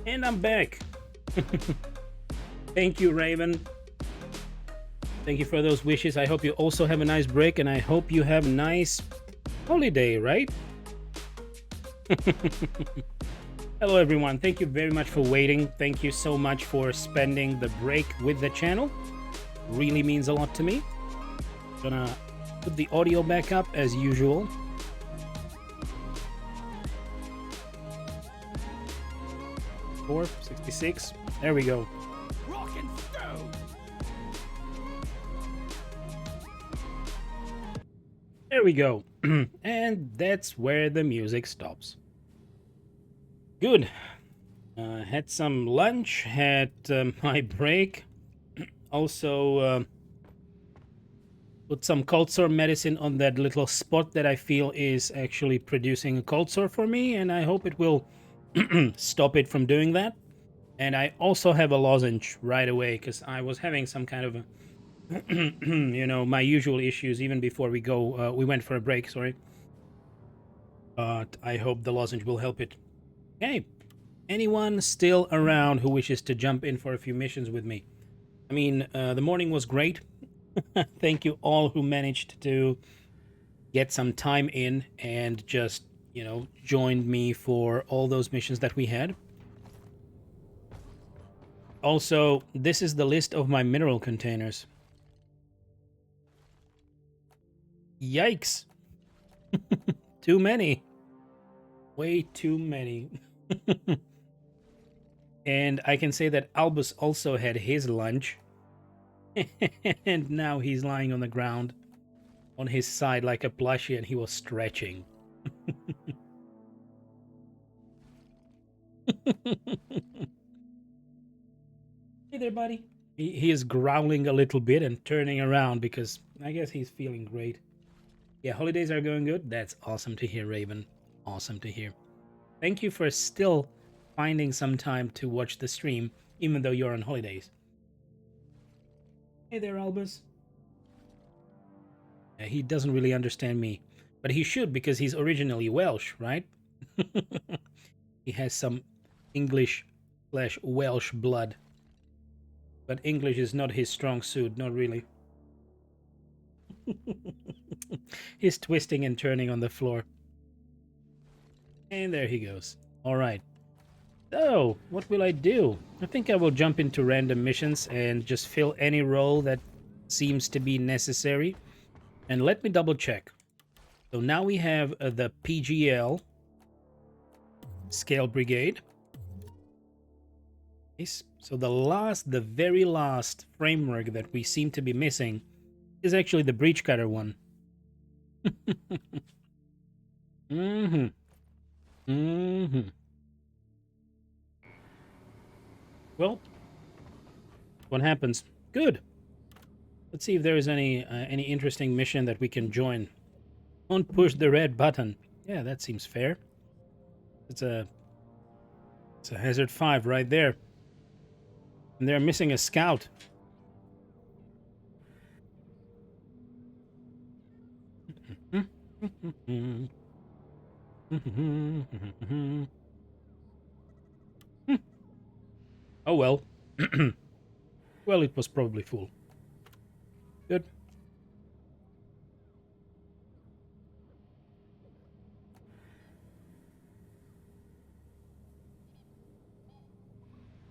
And I'm back. Thank you, Raven. Thank you for those wishes. I hope you also have a nice break, and I hope you have a nice holiday, right? Hello, everyone. Thank you very much for waiting. Thank you so much for spending the break with the channel. Really means a lot to me. Gonna put the audio back up as usual. Four, 66. There we go. Rock and stone. There we go. And that's where the music stops. Good. Had some lunch, had my break. Also put some cold sore medicine on that little spot that I feel is actually producing a cold sore for me, and I hope it will stop it from doing that. And I also have a lozenge right away because I was having some kind of a you know, my usual issues even before we went for a break, sorry. But I hope the lozenge will help it. Hey, anyone still around who wishes to jump in for a few missions with me? I mean, the morning was great. Thank you all who managed to get some time in and just, you know, joined me for all those missions that we had. Also, this is the list of my mineral containers. Yikes. Too many. Way too many. And I can say that Albus also had his lunch. And now he's lying on the ground on his side like a plushie, and he was stretching. Hey there, buddy. He is growling a little bit and turning around because I guess he's feeling great. Yeah, holidays are going good. That's awesome to hear, Raven. Awesome to hear. Thank you for still finding some time to watch the stream, even though you're on holidays. Hey there, Albus. He doesn't really understand me, but he should because he's originally Welsh, right? He has some English/Welsh blood. But English is not his strong suit, not really. He's twisting and turning on the floor. And there he goes. All right. So, what will I do? I think I will jump into random missions and just fill any role that seems to be necessary. And let me double check. So now we have the PGL Scale Brigade. So the very last framework that we seem to be missing is actually the breach cutter one. Well, what happens? Good. Let's see if there is any interesting mission that we can join. Don't push the red button. Yeah, that seems fair. It's a hazard 5 right there. And they're missing a scout. Oh well. Well, it was probably full. Good.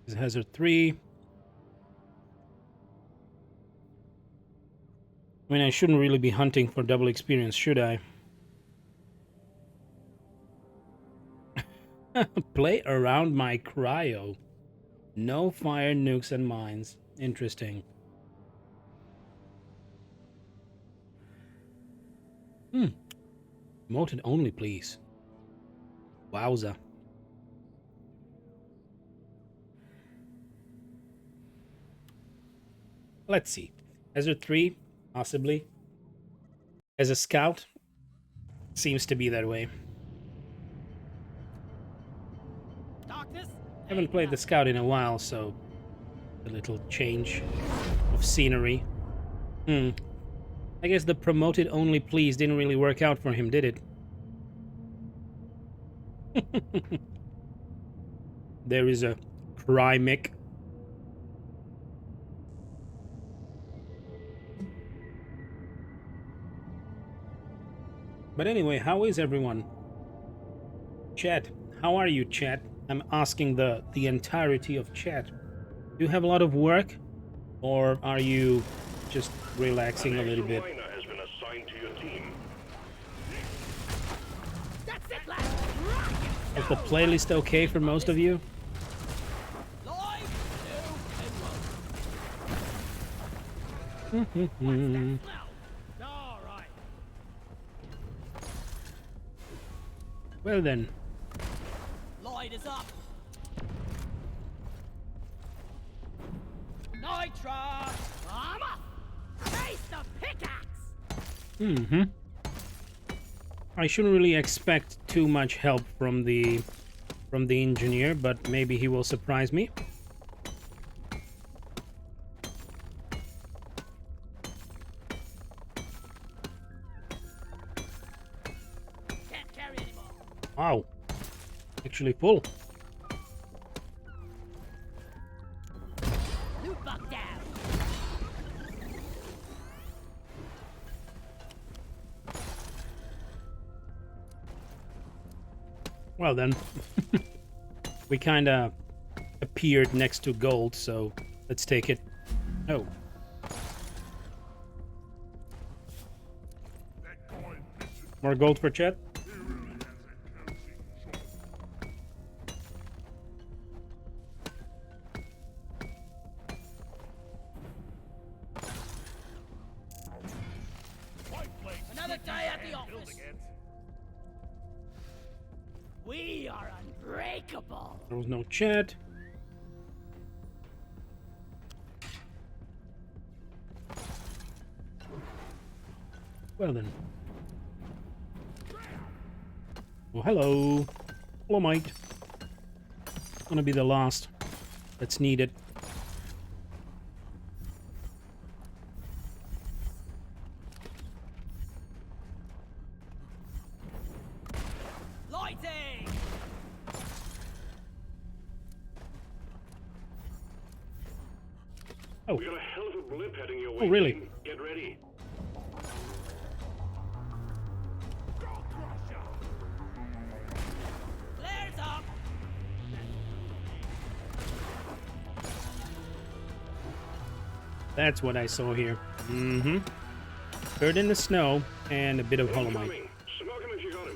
This is hazard 3. I mean, I shouldn't really be hunting for double experience, should I? Play around my cryo. No fire, nukes, and mines. Interesting. Promoted only, please. Wowza. Let's see. Hazard 3, possibly. As a scout, seems to be that way. Haven't played the scout in a while, so a little change of scenery. I guess the promoted only please didn't really work out for him, did it? There is a Crymic. But anyway, how is everyone? Chat, how are you, chat? I'm asking the entirety of chat. Do you have a lot of work? Or are you just relaxing a little bit? Has been assigned to your team. Is the playlist okay for most of you? Well then. Light is up. Nitra! Armor! Face the pickaxe! I shouldn't really expect too much help from the engineer, but maybe he will surprise me. Can't carry anymore. Wow. Actually full. Loot bug down. Well then. We kinda appeared next to gold, so let's take it. Oh. More gold for chat? Another day at the office. We are unbreakable. There was no chat. Well then. Oh, hello. Hello, mate. Gonna be the last that's needed. Lighting! Oh. We got a hell of a blip heading your way. Oh, really? Team. Get ready. Flares up! That's what I saw here. Mm-hmm. Dirt in the snow and a bit of holomite. Incoming. Smoke him if you got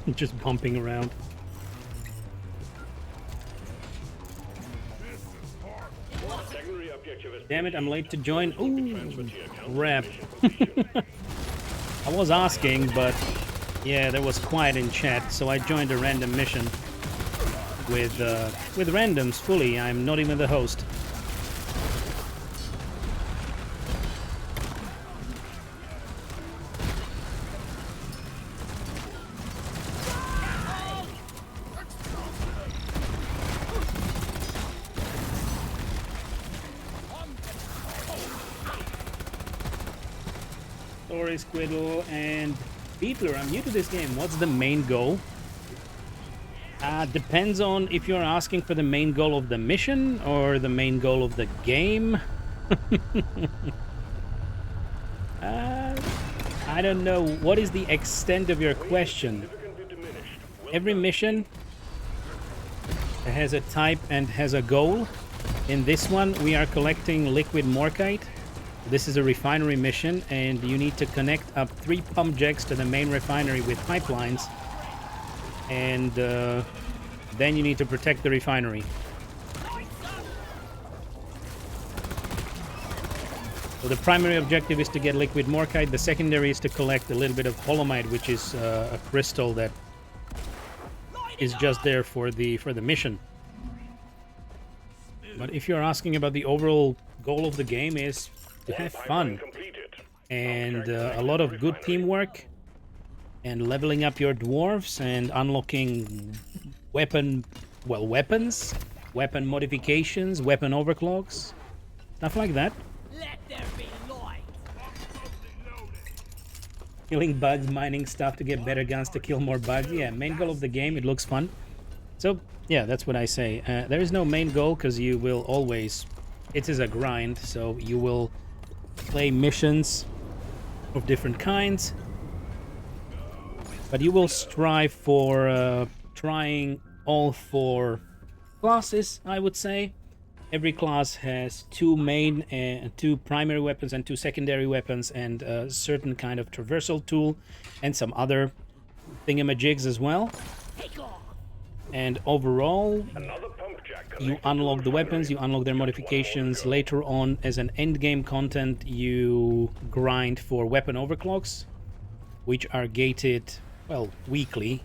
him. Just bumping around. Secondary objective is Damn it, I'm late to join. transfer Ooh, to your account. crap. Mission completion. I was asking, but yeah, there was quiet in chat, so I joined a random mission with randoms fully. I'm not even the host. Sorry, Squiddle and Beetler. I'm new to this game. What's the main goal? Depends on if you're asking for the main goal of the mission or the main goal of the game. I don't know. What is the extent of your question? Significantly diminished. Every mission has a type and has a goal. In this one, we are collecting liquid morkite. This is a refinery mission, and you need to connect up 3 pump jacks to the main refinery with pipelines. And then you need to protect the refinery. So the primary objective is to get liquid morkite. The secondary is to collect a little bit of holomite, which is a crystal that is just there for the mission. But if you're asking about the overall goal of the game, is to have fun Completed. and a lot of good teamwork and leveling up your dwarves and unlocking weapons, weapon modifications, weapon overclocks, stuff like that. Let there be light! Killing bugs, mining stuff to get better guns to kill more bugs. Yeah, main goal of the game, it looks fun. So, yeah, that's what I say. There is no main goal because you will always... It is a grind, so you will play missions of different kinds. But you will strive for trying all 4 classes, I would say. Every class has 2 main, 2 primary weapons and 2 secondary weapons, and a certain kind of traversal tool, and some other thingamajigs as well. And overall, you unlock the weapons, you unlock their modifications. Later on, as an endgame content, you grind for weapon overclocks, which are gated, well, weekly,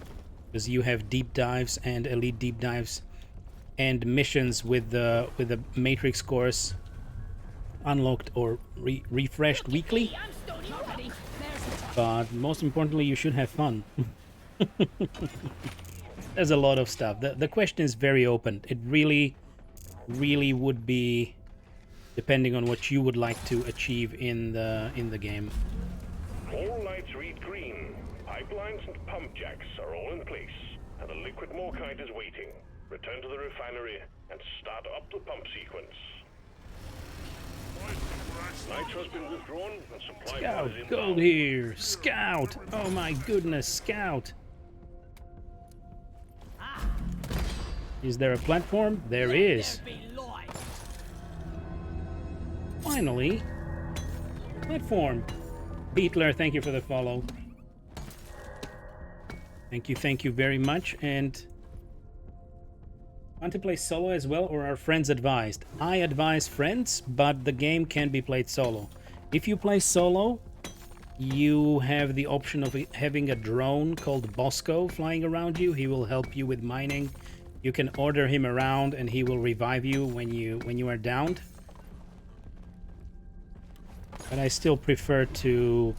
because you have deep dives and elite deep dives and missions with the matrix course unlocked or refreshed weekly. But most importantly, you should have fun. There's a lot of stuff. The question is very open. It really would be depending on what you would like to achieve in the game. All lights read green. Pipelines and pump jacks are all in place, and the liquid morkite is waiting. Return to the refinery and start up the pump sequence. Nitro's been withdrawn and supply Scout, is gold here. Scout. Oh my goodness, Scout. Is there a platform? There is. Finally. Platform. Beetler, thank you for the follow. Thank you very much. And want to play solo as well, or are friends advised? I advise friends, but the game can be played solo. If you play solo, you have the option of having a drone called Bosco flying around you. He will help you with mining. You can order him around and he will revive you when you are downed. But I still prefer to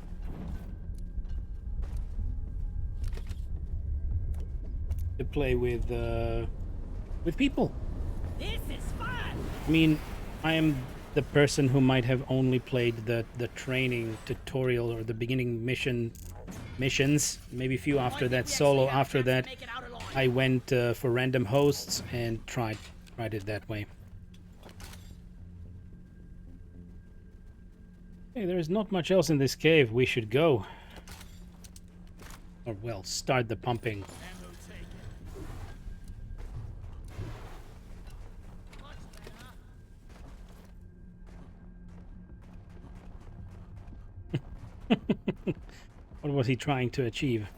play with people. This is fun. I mean, I am the person who might have only played the training tutorial or the beginning missions, maybe a few after that solo. After that, I went for random hosts and tried it that way. Hey, there is not much else in this cave. We should go. Or, well, start the pumping. What was he trying to achieve?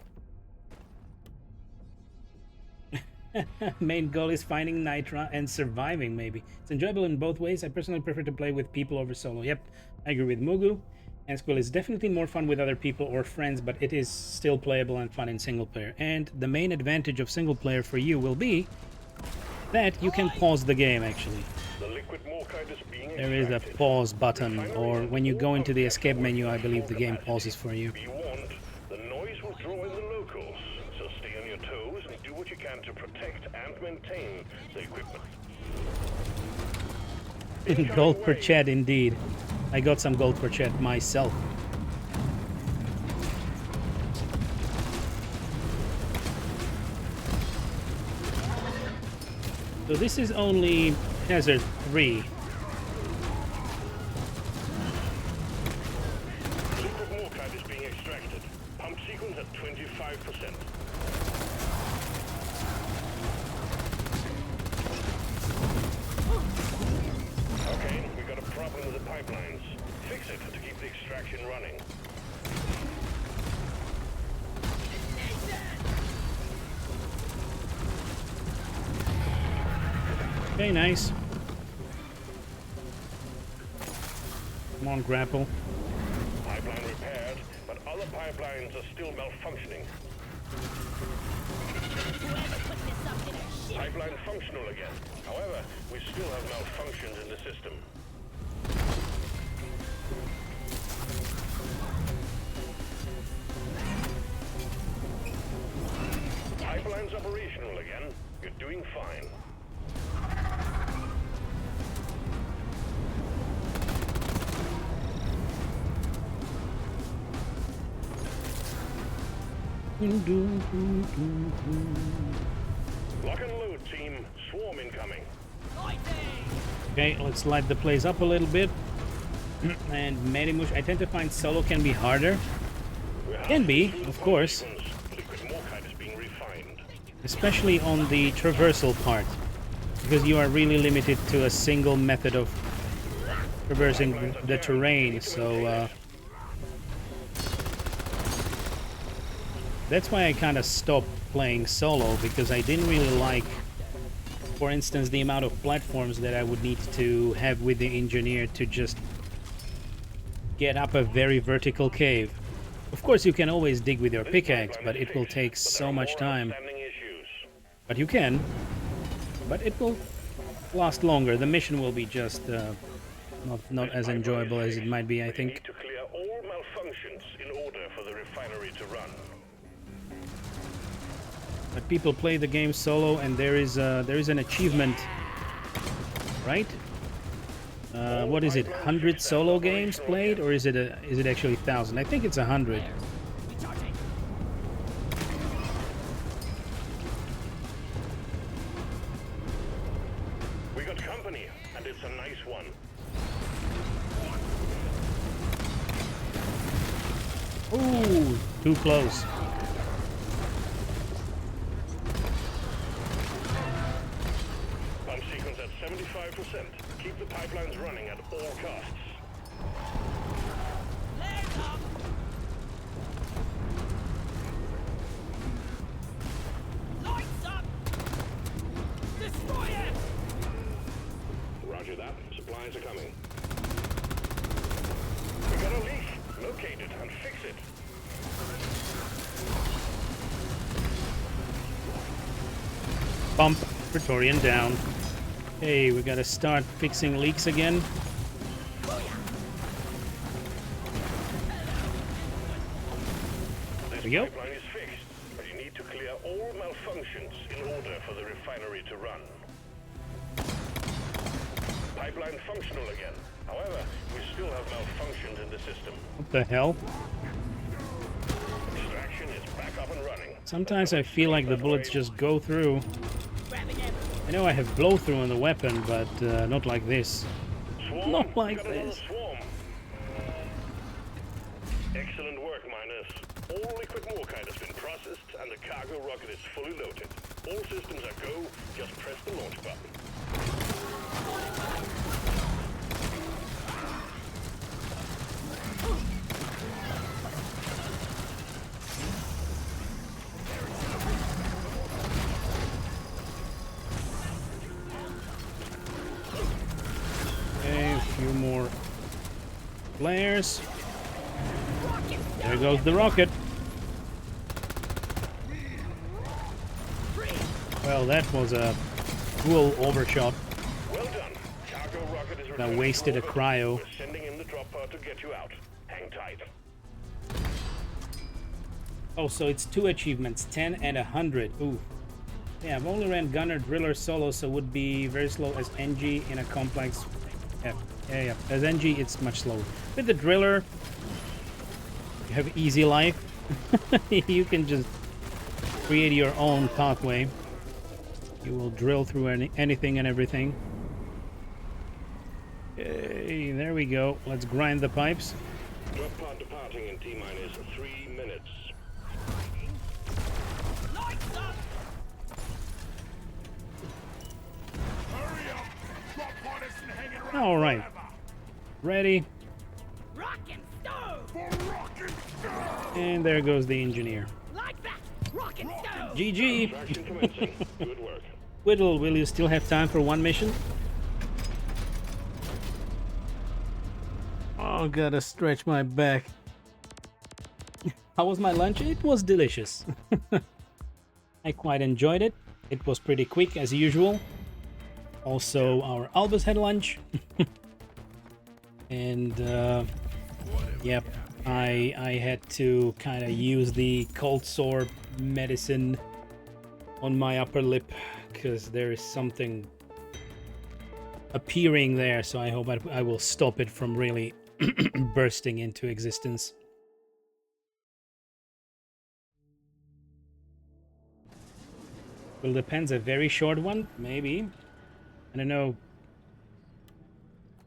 Main goal is finding Nitra and surviving, maybe. It's enjoyable in both ways. I personally prefer to play with people over solo. Yep, I agree with Mugu. And Squill is definitely more fun with other people or friends, but it is still playable and fun in single player. And the main advantage of single player for you will be that you can pause the game, actually. There is a pause button, or when you go into the escape menu, I believe the game pauses for you. Be warned, the noise will draw in the locals, so stay on your toes and do what you can to protect and maintain the equipment. Gold per chat, indeed. I got some gold per chat myself. So this is only Hazard 3. Liquid morkite is being extracted. Pump sequence at 25%. Okay, we got a problem with the pipelines. Fix it to keep the extraction running. Okay, nice. Come on, grapple. Pipeline repaired, but other pipelines are still malfunctioning. Pipeline functional again. However, we still have malfunctions in the system. Pipeline's operational again. You're doing fine. Lock and load, team. Swarm incoming. Okay, let's light the place up a little bit. And Medimush, I tend to find solo can be harder. Can be, of course. Liquid morkite is being refined. Especially on the traversal part. Because you are really limited to a single method of traversing the terrain, so that's why I kind of stopped playing solo, because I didn't really like, for instance, the amount of platforms that I would need to have with the engineer to just get up a very vertical cave. Of course, you can always dig with your pickaxe, but it will take so much time. But you can. But it will last longer. The mission will be just not as enjoyable as it might be, I think. Need to clear all malfunctions in order for the refinery to run. But people play the game solo, and there is an achievement, right? What is it? 100 solo games played, or is it actually 1,000? I think it's 100. We got company, and it's a nice one. Ooh, too close. Pump sequence at 75%. Keep the pipelines running at all costs. Lights up! Destroy it! Roger that. Supplies are coming. We got a leak. Locate it and fix it. Pump Praetorian down. Hey, we gotta start fixing leaks again. There we go. Pipeline is fixed, but you need to clear all malfunctions in order for the refinery to run. Pipeline functional again. However, we still have malfunctions in the system. What the hell? Extraction is back up and running. Sometimes I feel like the bullets just go through. I know I have blow through on the weapon, but not like this. Swarm, Not like we got another this. swarm. Excellent work, miners. All liquid morkite has been processed and the cargo rocket is fully loaded. All systems are go. Just press the launch button. Okay, a few more flares. There goes the rocket. Well, that was a cool overshot. Well done. Cargo rocket is That returning wasted a to orbit. cryo. We're sending in the drop pod to get you out. Hang tight. Oh, so it's 2 achievements, 10 and 100. Ooh. Yeah, I've only ran Gunner Driller solo, so would be very slow as NG in a complex. Yeah. As NG, it's much slower. With the Driller, you have easy life. You can just create your own pathway. You will drill through anything and everything. Okay, there we go. Let's grind the pipes. Drop pod departing in T-minus 3 minutes. Lights up! All right. Ready. Rock and stove! And there goes the engineer. Like that! Rock and stove! GG. Extraction commencing. Good work. Whittle, will you still have time for one mission? Oh, gotta stretch my back. How was my lunch? It was delicious. I quite enjoyed it. It was pretty quick as usual. Also, our Albus had lunch. And yep, I had to kind of use the cold sore medicine on my upper lip because there is something appearing there, so I hope I will stop it from really bursting into existence. Well, depends. A very short one, maybe. I don't know.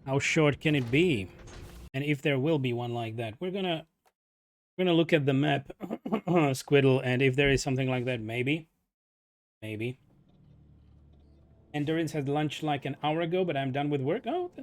How short can it be? And if there will be one like that, we're gonna look at the map, Squiddle, and if there is something like that, maybe. Maybe. Endurance had lunch like an hour ago, but I'm done with work. Oh,